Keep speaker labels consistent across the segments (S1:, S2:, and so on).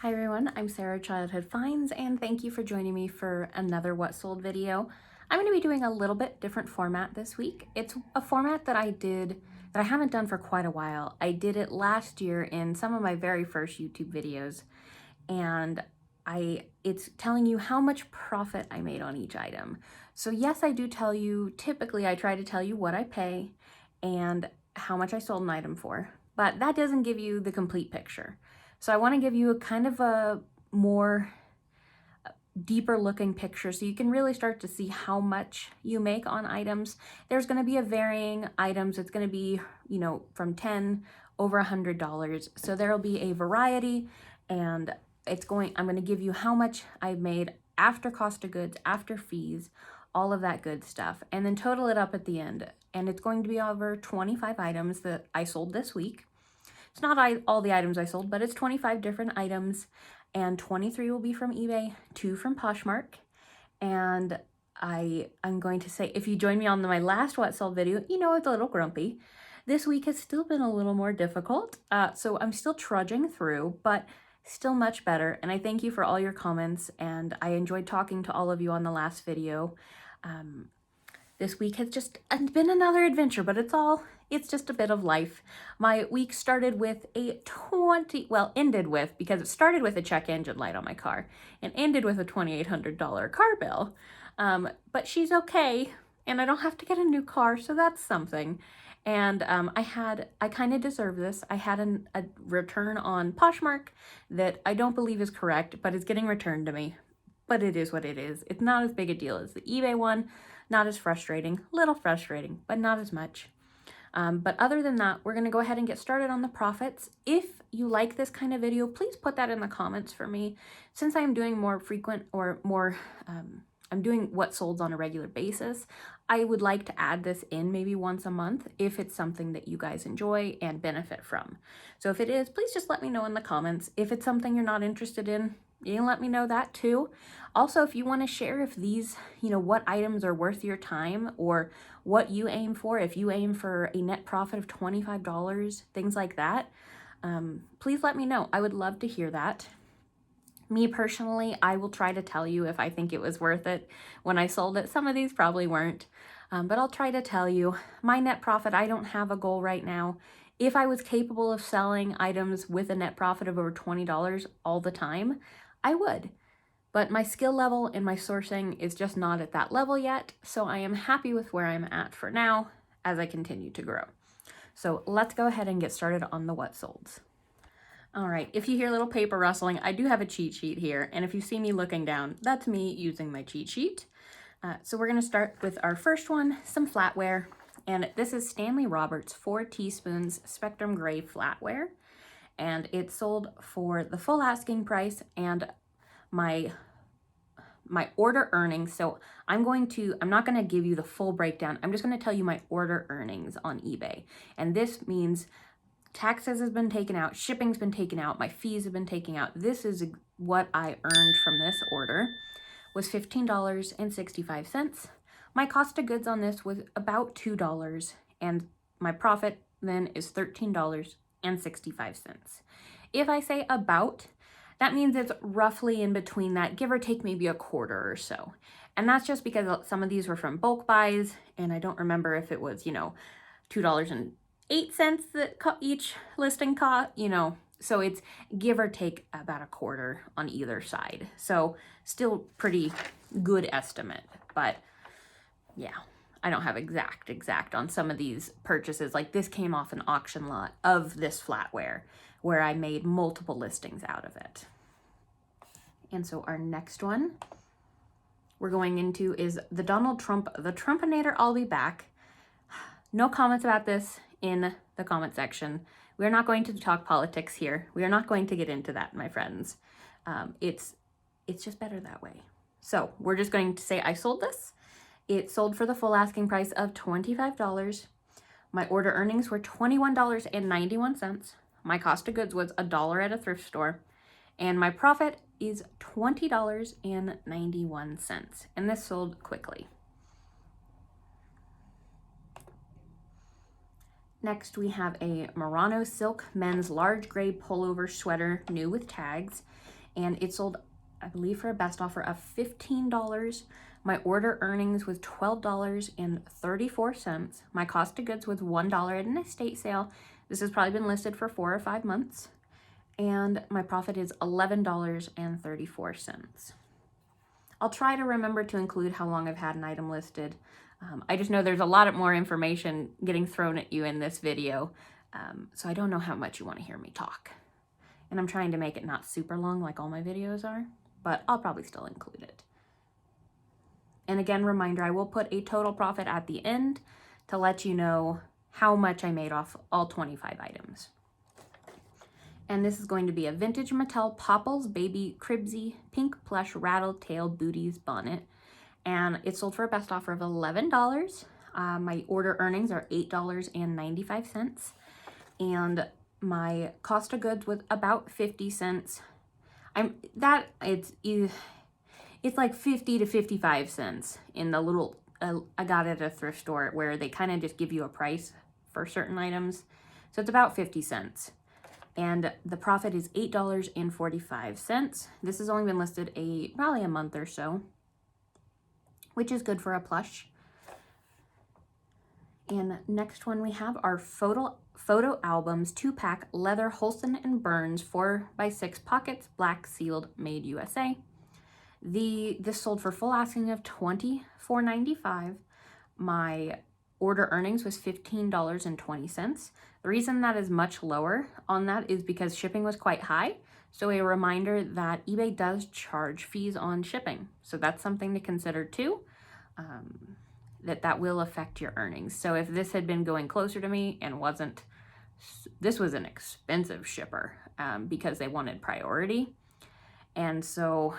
S1: Hi everyone, I'm Sarah Childhood Finds, and thank you for joining me for another What Sold video. I'm going to be doing a little bit different format this week. It's a format that I haven't done for quite a while. I did it last year in some of my very first YouTube videos, and it's telling you how much profit I made on each item. So yes, I do tell you, typically I try to tell you what I pay and how much I sold an item for, but that doesn't give you the complete picture. So I want to give you a kind of a more deeper looking picture so you can really start to see how much you make on items. There's going to be a varying items. It's going to be, from 10 over $100. So there'll be a variety, and I'm going to give you how much I've made after cost of goods, after fees, all of that good stuff, and then total it up at the end. And it's going to be over 25 items that I sold this week. It's not all the items I sold, but it's 25 different items, and 23 will be from eBay, 2 from Poshmark. And I'm going to say, if you joined me on my last What Sold video, you know it's a little grumpy. This week has still been a little more difficult, so I'm still trudging through, but still much better. And I thank you for all your comments, and I enjoyed talking to all of you on the last video. This week has just been another adventure, but it's just a bit of life. My week started with ended with, because it started with a check engine light on my car and ended with a $2,800 car bill. But she's okay, and I don't have to get a new car, so that's something. And I kind of deserve this. I had a return on Poshmark that I don't believe is correct, but it's getting returned to me. But it is what it is. It's not as big a deal as the eBay one. Not as frustrating, little frustrating, but not as much. But other than that, we're gonna go ahead and get started on the profits. If you like this kind of video, please put that in the comments for me. Since I'm doing more frequent or more, I'm doing what solds on a regular basis, I would like to add this in maybe once a month if it's something that you guys enjoy and benefit from. So if it is, please just let me know in the comments. If it's something you're not interested in, you can let me know that too. Also, if you want to share if these, what items are worth your time or what you aim for, if you aim for a net profit of $25, things like that, please let me know. I would love to hear that. Me personally, I will try to tell you if I think it was worth it when I sold it. Some of these probably weren't, but I'll try to tell you. My net profit, I don't have a goal right now. If I was capable of selling items with a net profit of over $20 all the time, I would. But my skill level and my sourcing is just not at that level yet, so I am happy with where I'm at for now as I continue to grow. So let's go ahead and get started on the what solds. All right, if you hear a little paper rustling, I do have a cheat sheet here, and if you see me looking down, that's me using my cheat sheet. So we're gonna start with our first one, some flatware, and this is Stanley Roberts 4 teaspoons Spectrum Gray flatware, and it's sold for the full asking price and my order earnings. So I'm not going to give you the full breakdown. I'm just going to tell you my order earnings on eBay. And this means taxes has been taken out, shipping's been taken out, my fees have been taken out. This is what I earned from this order was $15.65. My cost of goods on this was about $2, and my profit then is $13.65. If I say about, that means it's roughly in between that, give or take maybe a quarter or so. And that's just because some of these were from bulk buys, and I don't remember if it was, $2.08 that each listing cost, so it's give or take about a quarter on either side. So still pretty good estimate, but yeah, I don't have exact on some of these purchases. Like this came off an auction lot of this flatware where I made multiple listings out of it. And so our next one we're going into is the Donald Trump, the Trumpinator, I'll be back. No comments about this in the comment section. We're not going to talk politics here. We are not going to get into that, my friends. It's just better that way. So we're just going to say I sold this. It sold for the full asking price of $25. My order earnings were $21.91. My cost of goods was $1 at a thrift store, and my profit is $20.91, and this sold quickly. Next, we have a Murano silk men's large gray pullover sweater, new with tags. and it sold, I believe, for a best offer of $15. My order earnings was $12.34. My cost of goods was $1 at an estate sale. This has probably been listed for 4 or 5 months. And my profit is $11.34. I'll try to remember to include how long I've had an item listed. I just know there's a lot more information getting thrown at you in this video, so I don't know how much you want to hear me talk. And I'm trying to make it not super long like all my videos are, but I'll probably still include it. And again, reminder, I will put a total profit at the end to let you know how much I made off all 25 items. And this is going to be a vintage Mattel Popples Baby Cribsy Pink Plush Rattle Tail Booties Bonnet. And it sold for a best offer of $11. My order earnings are $8.95. And my cost of goods was about 50 cents. It's like 50 to 55 cents in the little, I got it at a thrift store where they kind of just give you a price for certain items. So it's about 50 cents. And the profit is $8.45. This has only been listed probably a month or so, which is good for a plush. And next one we have our photo albums 2-pack leather Holston and Burns 4x6 pockets, black sealed, made USA. This sold for full asking of $24.95. My order earnings was $15.20. The reason that is much lower on that is because shipping was quite high. So a reminder that eBay does charge fees on shipping. So that's something to consider too, that will affect your earnings. So if this had been going closer to me and this was an expensive shipper because they wanted priority. And so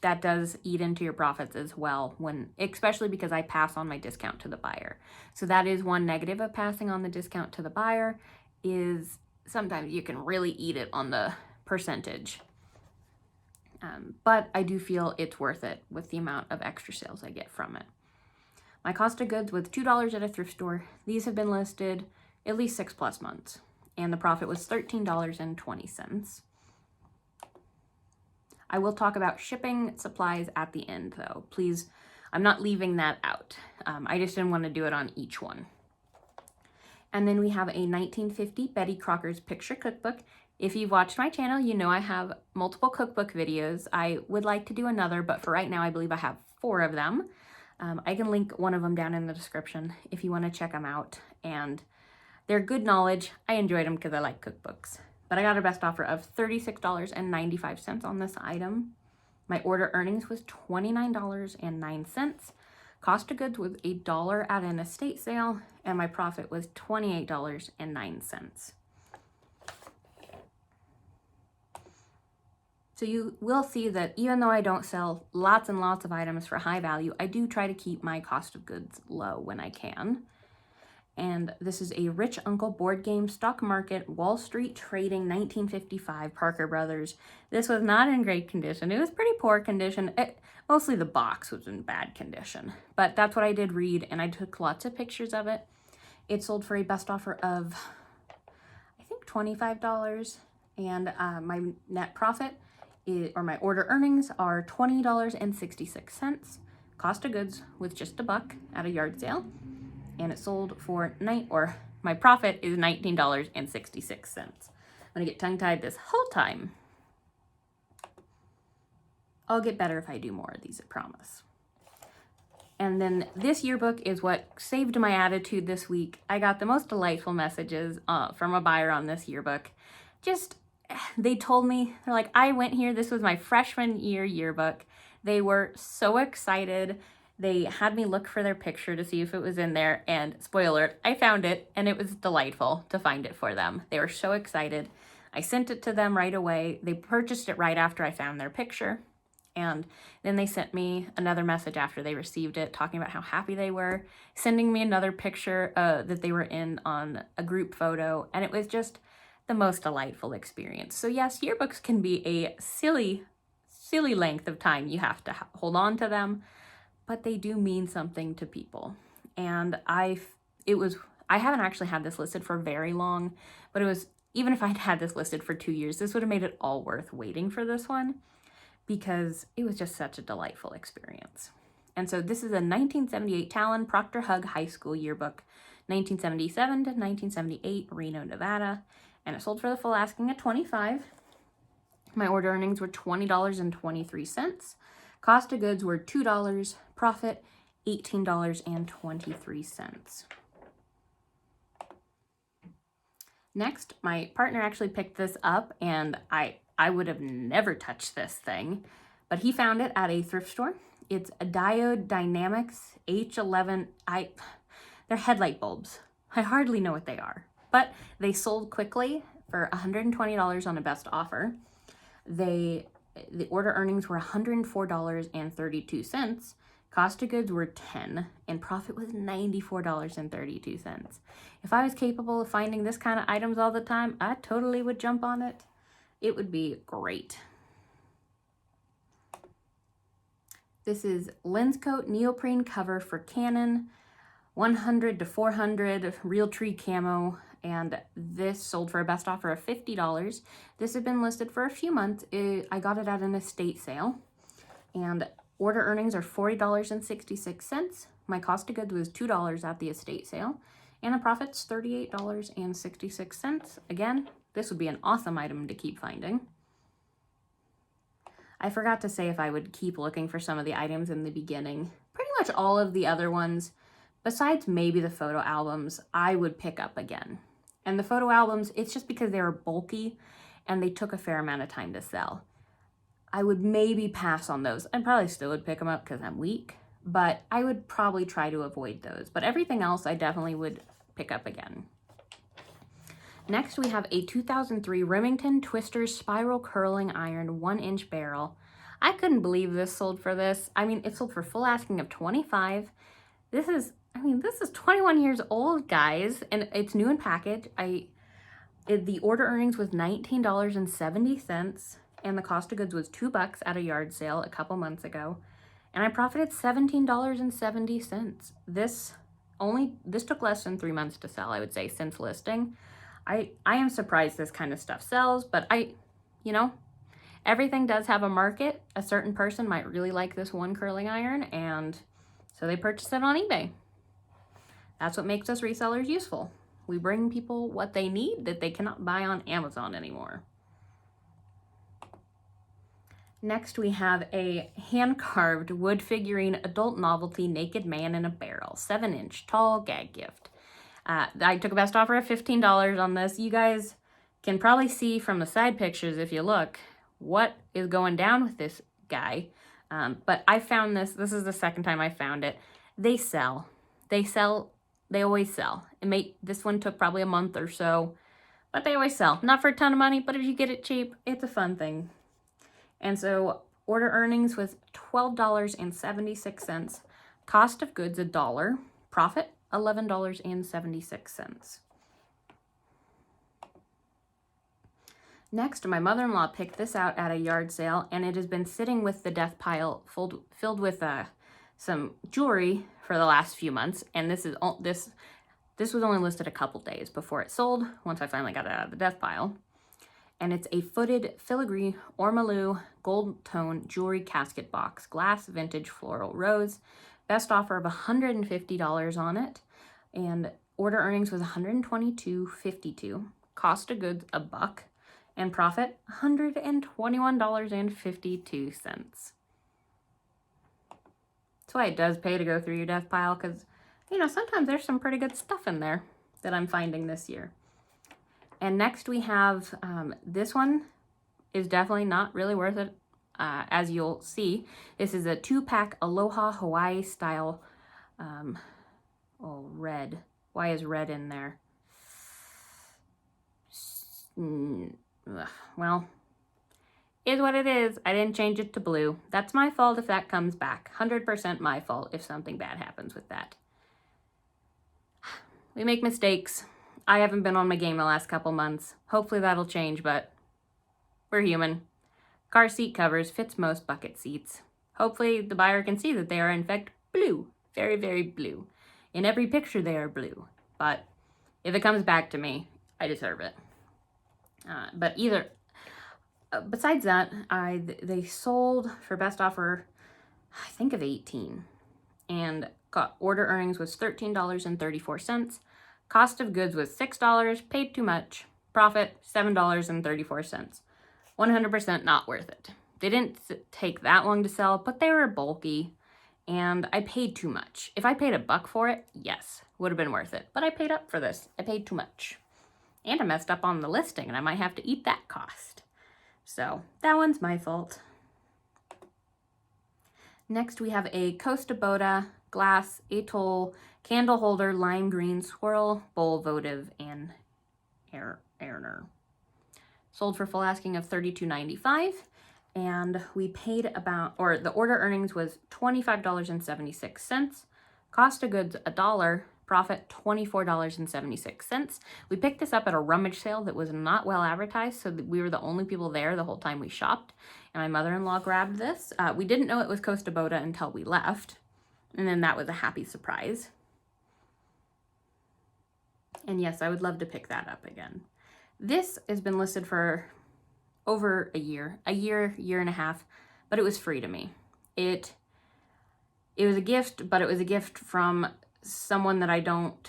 S1: that does eat into your profits as well, especially because I pass on my discount to the buyer. So that is one negative of passing on the discount to the buyer, is sometimes you can really eat it on the percentage. But I do feel it's worth it with the amount of extra sales I get from it. My cost of goods was $2 at a thrift store. These have been listed at least 6+ months, and the profit was $13.20. I will talk about shipping supplies at the end though. Please, I'm not leaving that out. I just didn't want to do it on each one. And then we have a 1950 Betty Crocker's Picture Cookbook. If you've watched my channel, you know I have multiple cookbook videos. I would like to do another, but for right now, I believe I have 4 of them. I can link one of them down in the description if you want to check them out. And they're good knowledge. I enjoyed them because I like cookbooks. But I got a best offer of $36.95 on this item. My order earnings was $29.09. Cost of goods was $1 at an estate sale, and my profit was $28.09. So you will see that even though I don't sell lots and lots of items for high value, I do try to keep my cost of goods low when I can. And this is a Rich Uncle board game stock market Wall Street trading 1955 Parker Brothers. This was not in great condition. It was pretty poor condition. Mostly the box was in bad condition, but that's what I did read, and I took lots of pictures of it. It sold for a best offer of, I think, $25, and my net profit or my order earnings are $20.66. Cost of goods was just $1 at a yard sale. And it sold for my profit is $19.66. I'm gonna get tongue-tied this whole time. I'll get better if I do more of these, I promise. And then this yearbook is what saved my attitude this week. I got the most delightful messages from a buyer on this yearbook. They told me, they're like, I went here, this was my freshman year yearbook. They were so excited. They had me look for their picture to see if it was in there, and spoiler, I found it, and it was delightful to find it for them. They were so excited. I sent it to them right away. They purchased it right after I found their picture, and then they sent me another message after they received it, talking about how happy they were, sending me another picture that they were in on a group photo, and it was just the most delightful experience. So yes, yearbooks can be a silly length of time. You have to hold on to them, but they do mean something to people. And I haven't actually had this listed for very long, but it was even if I'd had this listed for 2 years, this would have made it all worth waiting for this one because it was just such a delightful experience. And so this is a 1978 Talon Proctor Hug High School Yearbook, 1977 to 1978, Reno, Nevada. And it sold for the full asking at $25. My order earnings were $20.23. Cost of goods were $2. Profit, $18.23. Next, my partner actually picked this up, and I would have never touched this thing, but he found it at a thrift store. It's a Diode Dynamics H11. They're headlight bulbs. I hardly know what they are, but they sold quickly for $120 on a best offer. The order earnings were $104.32. Cost of goods were $10, and profit was $94.32. If I was capable of finding this kind of items all the time, I totally would jump on it. It would be great. This is Lens Coat neoprene cover for Canon, 100 to 400 Realtree camo, and this sold for a best offer of $50. This had been listed for a few months. I got it at an estate sale, and order earnings are $40.66. My cost of goods was $2 at the estate sale, and the profit's $38.66. Again, this would be an awesome item to keep finding. I forgot to say if I would keep looking for some of the items in the beginning. Pretty much all of the other ones, besides maybe the photo albums, I would pick up again. And the photo albums, it's just because they were bulky and they took a fair amount of time to sell. I would maybe pass on those. I probably still would pick them up because I'm weak, but I would probably try to avoid those. But everything else I definitely would pick up again. Next, we have a 2003 Remington Twister Spiral Curling Iron 1-inch barrel. I couldn't believe this sold for this. I mean, it sold for full asking of $25. This is 21 years old, guys, and it's new in package. The order earnings was $19.70, and the cost of goods was $2 at a yard sale a couple months ago, and I profited $17.70. This took less than 3 months to sell, I would say, since listing. I am surprised this kind of stuff sells, but everything does have a market. A certain person might really like this one curling iron, and so they purchase it on eBay. That's what makes us resellers useful. We bring people what they need that they cannot buy on Amazon anymore. Next, we have a hand-carved wood figurine adult novelty naked man in a barrel, 7-inch tall gag gift. I took a best offer of $15 on this. You guys can probably see from the side pictures, if you look, what is going down with this guy. But I found this. This is the second time I found it. They sell. They always sell. This one took probably a month or so, but they always sell. Not for a ton of money, but if you get it cheap, it's a fun thing. And so order earnings was $12.76. Cost of goods, $1. Profit, $11.76. Next, my mother-in-law picked this out at a yard sale, and it has been sitting with the death pile filled with some jewelry for the last few months. And this was only listed a couple days before it sold, once I finally got it out of the death pile. And it's a footed filigree ormolu gold tone jewelry casket box, glass vintage floral rose. Best offer of $150 on it, and order earnings was $122.52. Cost of goods, $1, and profit $121.52. That's why it does pay to go through your death pile, because sometimes there's some pretty good stuff in there that I'm finding this year. And next we have this one is definitely not really worth it. As you'll see, this is a 2-pack Aloha Hawaii style, red. Why is red in there? Well, is what it is. I didn't change it to blue. That's my fault if that comes back. 100% my fault if something bad happens with that. We make mistakes. I haven't been on my game the last couple months. Hopefully that'll change, but we're human. Car seat covers fits most bucket seats. Hopefully the buyer can see that they are in fact blue. Very, very blue. In every picture they are blue. But if it comes back to me, I deserve it. Besides that, they sold for best offer, I think of 18, and order earnings was $13.34. Cost of goods was $6, paid too much. Profit, $7.34. 100% not worth it. They didn't take that long to sell, but they were bulky, and I paid too much. If I paid $1 for it, yes, would have been worth it. But I paid up for this. I paid too much. And I messed up on the listing, and I might have to eat that cost. So that one's my fault. Next, we have a Costa Boda glass atoll candle holder, lime green swirl bowl votive and Erner. Sold for full asking of $32.95, and we paid the order earnings was $25.76. Cost of goods $1, profit $24.76. We picked this up at a rummage sale that was not well advertised, so that we were the only people there the whole time we shopped, and my mother-in-law grabbed this. We didn't know it was Costa Boda until we left, and then that was a happy surprise. And yes, I would love to pick that up again. This has been listed for over a year and a half, but it was free to me. It was a gift, but it was a gift from someone that I don't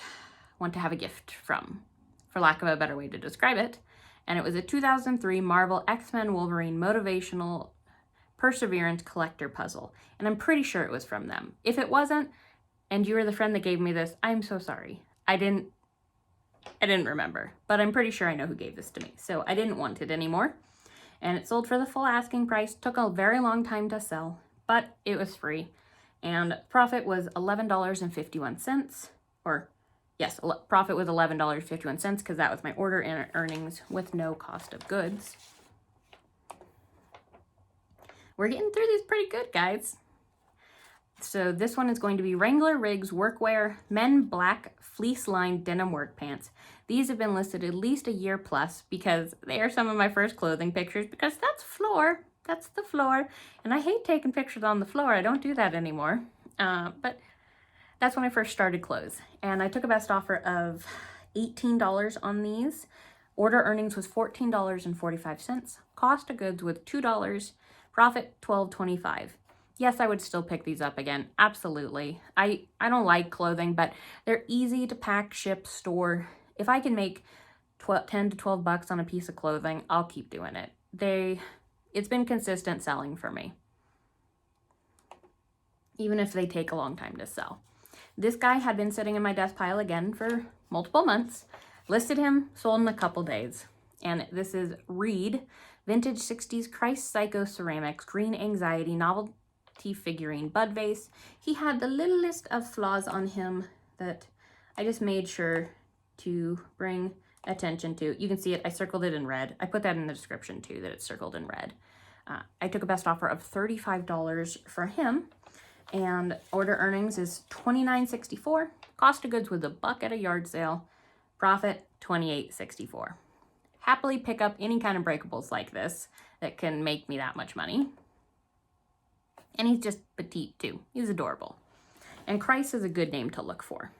S1: want to have a gift from, for lack of a better way to describe it. And it was a 2003 Marvel X-Men Wolverine Motivational Perseverance Collector Puzzle. And I'm pretty sure it was from them. If it wasn't, and you were the friend that gave me this, I'm so sorry. I didn't remember, but I'm pretty sure I know who gave this to me. So I didn't want it anymore. And it sold for the full asking price. Took a very long time to sell, but it was free. And profit was $11.51, or yes, profit was $11.51 because that was my order earnings with no cost of goods. We're getting through these pretty good, guys. So this one is going to be Wrangler Riggs Workwear Men Black Fleece Lined Denim Work Pants. These have been listed at least a year plus because they are some of my first clothing pictures, because that's floor. That's the floor. And I hate taking pictures on the floor. I don't do that anymore. But that's when I first started clothes. And I took a best offer of $18 on these. Order earnings was $14.45. Cost of goods was $2. Profit $12.25. Yes, I would still pick these up again. Absolutely. I don't like clothing, but they're easy to pack, ship, store. If I can make 10 to 12 bucks on a piece of clothing, I'll keep doing it. It's been consistent selling for me, even if they take a long time to sell. This guy had been sitting in my desk pile again for multiple months. Listed him, sold in a couple days. And this is Reed, Vintage 60s Christ Psycho Ceramics, Green Anxiety, Novelty Figurine Bud Vase. He had the littlest of flaws on him that I just made sure to bring attention to. You can see it, I circled it in red. I put that in the description too, that it's circled in red. I took a best offer of $35 for him, and order earnings is $29.64. Cost of goods was $1 at a yard sale. Profit $28.64. Happily pick up any kind of breakables like this that can make me that much money. And he's just petite too. He's adorable. And Christ is a good name to look for.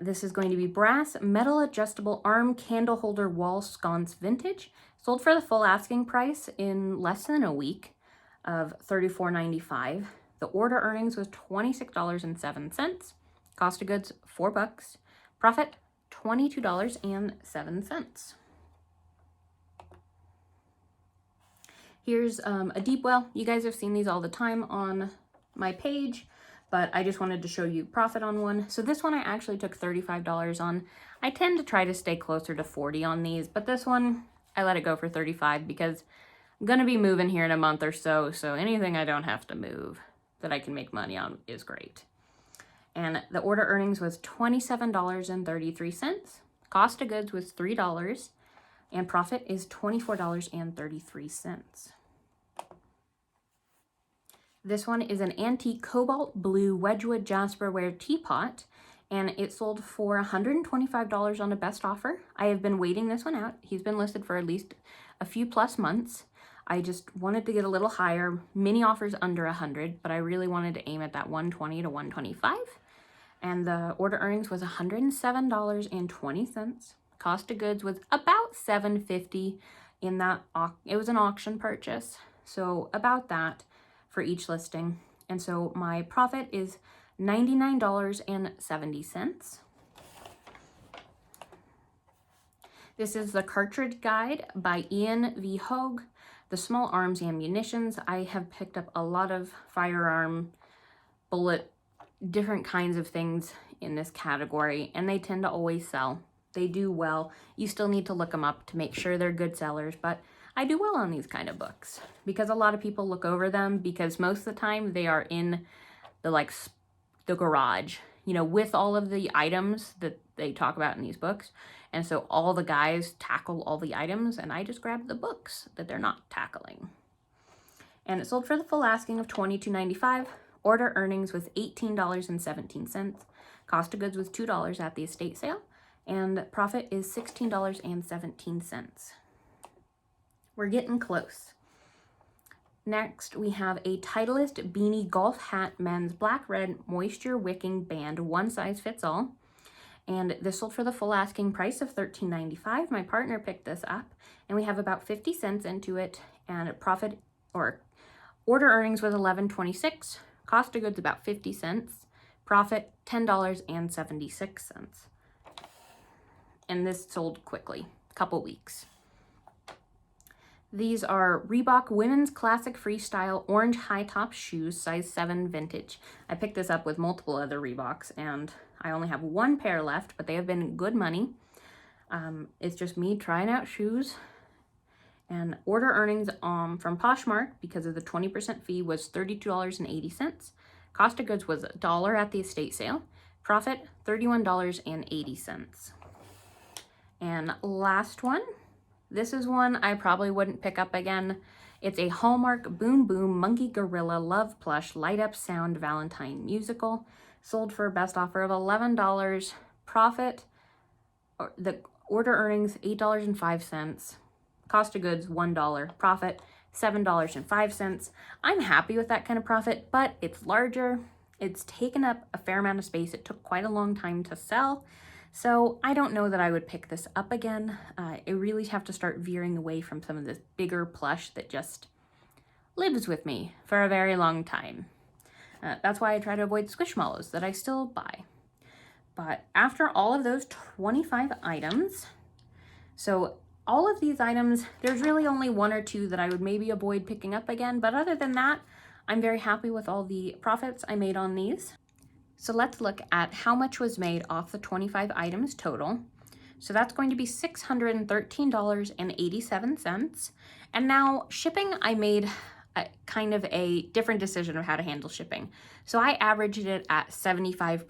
S1: This is going to be Brass Metal Adjustable Arm Candle Holder Wall Sconce Vintage. Sold for the full asking price in less than a week of $34.95. The order earnings was $26.07. Cost of goods $4. Profit $22.07. Here's a deep well. You guys have seen these all the time on my page, but I just wanted to show you profit on one. So this one I actually took $35 on. I tend to try to stay closer to 40 on these, but this one I let it go for 35 because I'm gonna be moving here in a month or so, so anything I don't have to move that I can make money on is great. And the order earnings was $27.33. Cost of goods was $3, and profit is $24.33. This one is an antique cobalt blue Wedgwood Jasperware teapot, and it sold for $125 on a best offer. I have been waiting this one out. He's been listed for at least a few plus months. I just wanted to get a little higher. Mini offers under 100, but I really wanted to aim at that 120 to 125. And the order earnings was $107.20. Cost of goods was about $7.50 in that. It was an auction purchase, so about that for each listing. And so my profit is $99.70. This is the Cartridge Guide by Ian V. Hogue. The small arms and munitions. I have picked up a lot of firearm, bullet, different kinds of things in this category, and they tend to always sell. They do well. You still need to look them up to make sure they're good sellers, but I do well on these kind of books because a lot of people look over them because most of the time they are in the garage, you know, with all of the items that they talk about in these books. And so all the guys tackle all the items, and I just grab the books that they're not tackling. And it sold for the full asking of $22.95. Order earnings was $18.17. Cost of goods was $2 at the estate sale, and profit is $16.17. We're getting close. Next, we have a Titleist Beanie Golf Hat Men's Black Red Moisture Wicking Band, one size fits all. And this sold for the full asking price of $13.95. My partner picked this up, and we have about 50 cents into it, and profit or order earnings was $11.26. Cost of goods about 50 cents. Profit $10.76. And this sold quickly, a couple weeks. These are Reebok Women's Classic Freestyle Orange High Top Shoes, size 7 vintage. I picked this up with multiple other Reeboks, and I only have one pair left, but they have been good money. It's just me trying out shoes. And order earnings from Poshmark, because of the 20% fee, was $32.80. Cost of goods was $1 at the estate sale. Profit, $31.80. And last one. This is one I probably wouldn't pick up again. It's a Hallmark Boom Boom Monkey Gorilla Love Plush Light Up Sound Valentine Musical. Sold for a best offer of $11. Profit, or the order earnings, $8.05. Cost of goods, $1. Profit, $7.05. I'm happy with that kind of profit, but it's larger. It's taken up a fair amount of space. It took quite a long time to sell. So I don't know that I would pick this up again. I really have to start veering away from some of this bigger plush that just lives with me for a very long time. That's why I try to avoid Squishmallows that I still buy. But after all of those 25 items, so all of these items, there's really only one or two that I would maybe avoid picking up again. But other than that, I'm very happy with all the profits I made on these. So let's look at how much was made off the 25 items total. So that's going to be $613.87. And now shipping, I made kind of a different decision of how to handle shipping. So I averaged it at 75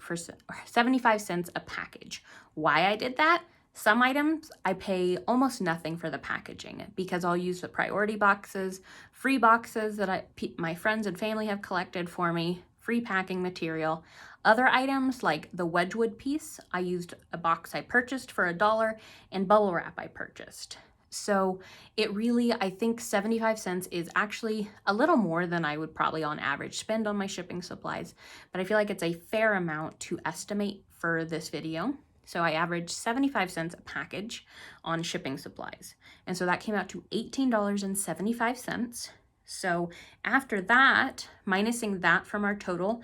S1: cents a package. Why I did that? Some items I pay almost nothing for the packaging because I'll use the priority boxes, free boxes that my friends and family have collected for me, free packing material. Other items like the Wedgwood piece, I used a box I purchased for $1 and bubble wrap I purchased. So it really, I think 75 cents is actually a little more than I would probably on average spend on my shipping supplies, but I feel like it's a fair amount to estimate for this video. So I averaged 75 cents a package on shipping supplies. And so that came out to $18.75. So after that, minusing that from our total,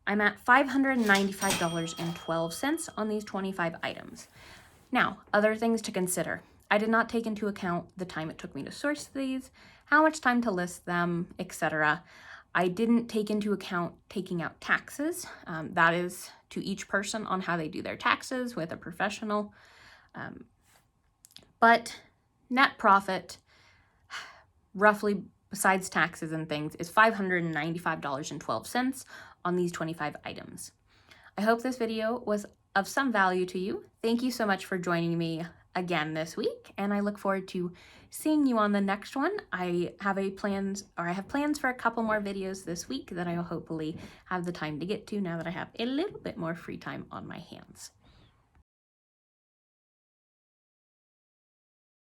S1: I'm at $595.12 on these 25 items. Now, other things to consider. I did not take into account the time it took me to source these, how much time to list them, etc. I didn't take into account taking out taxes. That is to each person on how they do their taxes with a professional. But net profit, roughly besides taxes and things, is $595.12 on these 25 items. I hope this video was of some value to you. Thank you so much for joining me again this week, and I look forward to seeing you on the next one. I have plans for a couple more videos this week that I will hopefully have the time to get to now that I have a little bit more free time on my hands.